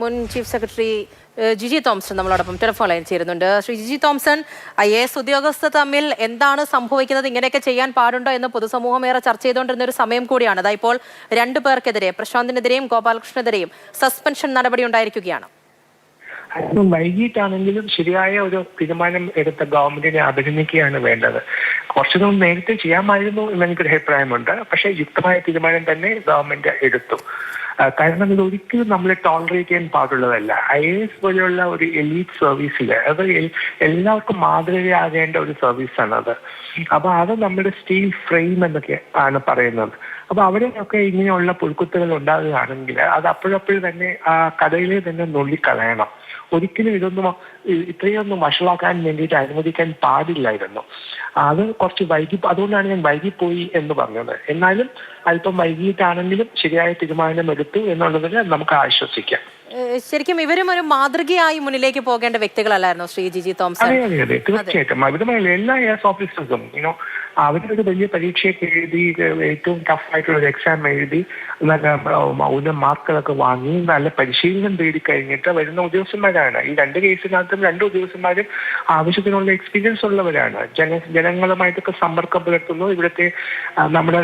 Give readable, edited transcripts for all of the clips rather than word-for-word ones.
മുൻ chief secretary Jiji Thomson നമ്മളോടൊപ്പം telephone line ചേരുന്നുണ്ട്. ശ്രീ ജിജി തോംസൺ, IAS ഉദ്യോഗസ്ഥർ തമ്മിൽ എന്താണ് സംഭവിക്കുന്നത്, ഇങ്ങനെയൊക്കെ ചെയ്യാൻ പാടുണ്ടോ എന്ന് പൊതുസമൂഹം ഏറെ ചർച്ച ചെയ്തുകൊണ്ടിരുന്ന ഒരു സമയം കൂടിയാണ്. അതാ ഇപ്പോൾ 2 പേർക്കെതിരെ, പ്രശാന്തിനെതിരെയും ഗോപാലകൃഷ്ണനെതിരെയും സസ്പെൻഷൻ നടപടി ഉണ്ടായിരിക്കുകയാണ്. വൈകിട്ടാണെങ്കിലും ശരിയായ ഒരു തീരുമാനം എടുത്ത ഗവൺമെന്റിനെ അഭിനന്ദിക്കുകയാണ് വേണ്ടത്. കുറച്ചുകൂടി നേരത്തെ ചെയ്യാമായിരുന്നു എന്ന് എനിക്കൊരു അഭിപ്രായമുണ്ട്. പക്ഷേ യുക്തമായ തീരുമാനം തന്നെ ഗവൺമെന്റ് എടുത്തു. കാരണം ഇത് ഒരിക്കലും നമ്മൾ ടോളറേറ്റ് ചെയ്യാൻ പാടുള്ളതല്ല. IAS പോലെയുള്ള ഒരു എലീറ്റ് സർവീസിൽ അത് എല്ലാവർക്കും മാതൃകയാകേണ്ട ഒരു സർവീസാണ് അത്. അപ്പൊ അത് നമ്മുടെ സ്റ്റീൽ ഫ്രെയിം എന്നൊക്കെ ആണ് പറയുന്നത്. അപ്പൊ അവിടെയൊക്കെ ഇങ്ങനെയുള്ള പുൽക്കുത്തുകൾ ഉണ്ടാകുകയാണെങ്കിൽ അത് അപ്പോഴപ്പോഴും തന്നെ ആ കഥയിലെ തന്നെ നുള്ളിക്കളയണം. ഒരിക്കലും ഇത്രയൊന്നും വഷളാക്കാൻ വേണ്ടിയിട്ട് അനുവദിക്കാൻ പാടില്ലായിരുന്നു. അത് കുറച്ച് അതുകൊണ്ടാണ് ഞാൻ വൈകിപ്പോയി എന്ന് പറഞ്ഞത്. എന്നാലും അല്പം വൈകിട്ടാണെങ്കിലും ശരിയായ തീരുമാനം എടുത്തു എന്നുള്ളതിൽ നമുക്ക് ആശ്വസിക്കാം. ശരിക്കും ഇവരും ഒരു മാതൃകയായി മുന്നിലേക്ക് പോകേണ്ട വ്യക്തികളല്ലായിരുന്നു ശ്രീ ജിജി തോംസൺ? അതെ, തീർച്ചയായിട്ടും. അവരുമായുള്ള എല്ലാ IAS ഓഫീസേഴ്സും അവരൊരു വലിയ പരീക്ഷയൊക്കെ എഴുതി, ഏറ്റവും ടഫ് ആയിട്ടുള്ള ഒരു എക്സാം എഴുതി, നല്ല മാർക്കുകളൊക്കെ വാങ്ങി നല്ല പരിശീലനം തേടി കഴിഞ്ഞിട്ട് വരുന്ന ഉദ്യോഗസ്ഥന്മാരാണ്. ഈ 2 കേസിനകത്തും 2 ഉദ്യോഗസ്ഥന്മാരും ആവശ്യത്തിനുള്ള എക്സ്പീരിയൻസ് ഉള്ളവരാണ്. ജനങ്ങളുമായിട്ടൊക്കെ സമ്പർക്കം പുലർത്തുന്നു. ഇവിടുത്തെ നമ്മുടെ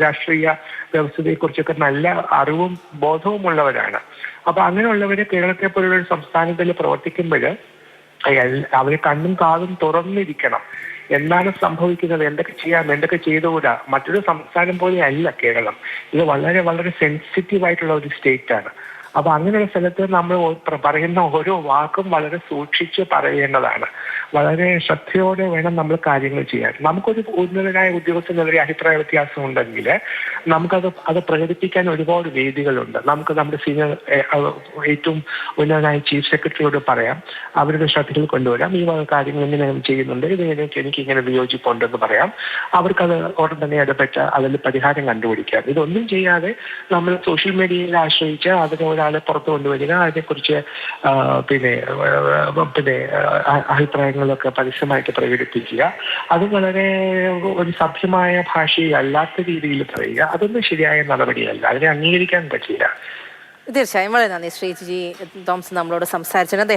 രാഷ്ട്രീയ വ്യവസ്ഥയെ കുറിച്ചൊക്കെ നല്ല അറിവും ബോധവും ഉള്ളവരാണ്. അപ്പൊ അങ്ങനെയുള്ളവര് കേരളത്തെ പോലുള്ള ഒരു സംസ്ഥാനത്തിൽ പ്രവർത്തിക്കുമ്പോൾ അവരെ കണ്ണും കാതും തുറന്നിരിക്കണം. എന്താണ് സംഭവിക്കുന്നത്, എന്തൊക്കെ ചെയ്യാം, എന്തൊക്കെ ചെയ്തുകൂടാ. മറ്റൊരു സംസ്ഥാനം പോലെ അല്ല കേരളം. ഇത് വളരെ വളരെ സെൻസിറ്റീവ് ആയിട്ടുള്ള ഒരു സ്റ്റേറ്റ് ആണ്. അപ്പൊ അങ്ങനെയുള്ള സ്ഥലത്ത് നമ്മൾ പറയുന്ന ഓരോ വാക്കും വളരെ സൂക്ഷിച്ച് പറയേണ്ടതാണ്. വളരെ ശ്രദ്ധയോടെ വേണം നമ്മൾ കാര്യങ്ങൾ ചെയ്യാൻ. നമുക്കൊരു ഉന്നതനായ ഉദ്യോഗസ്ഥനെതിരെ അഭിപ്രായ വ്യത്യാസം ഉണ്ടെങ്കിൽ അത് പ്രകടിപ്പിക്കാൻ ഒരുപാട് വേദികളുണ്ട്. നമുക്ക് നമ്മുടെ സീനിയർ ഏറ്റവും ഉന്നതനായ ചീഫ് സെക്രട്ടറിയോട് പറയാം, അവരുടെ ശ്രദ്ധയിൽ കൊണ്ടുവരാം. ഈ കാര്യങ്ങൾ ഇങ്ങനെ ചെയ്യുന്നുണ്ട്, എനിക്ക് ഇങ്ങനെ വിയോജിപ്പുണ്ടെന്ന് പറയാം. അവർക്കത് ഉടൻ തന്നെ ഇടപെട്ട് അതിൽ പരിഹാരം കണ്ടുപിടിക്കാം. ഇതൊന്നും ചെയ്യാതെ നമ്മൾ സോഷ്യൽ മീഡിയയിൽ ആശ്രയിച്ച് അതിനെ ഒരാളെ പുറത്തു കൊണ്ടുവരിക, അതിനെക്കുറിച്ച് പിന്നെ അഭിപ്രായങ്ങളൊക്കെ പരസ്യമായിട്ട് പ്രകടിപ്പിക്കുക, അത് വളരെ ഒരു സഭ്യമായ ഭാഷയിലല്ലാത്ത രീതിയിൽ പറയുക, അതൊന്നും ശരിയായ നടപടിയല്ല. അതിനെ അംഗീകരിക്കാൻ പറ്റില്ല. തീർച്ചയായും വളരെ നന്ദി ശ്രീ ജിജി തോംസൺ നമ്മളോട് സംസാരിച്ചത്.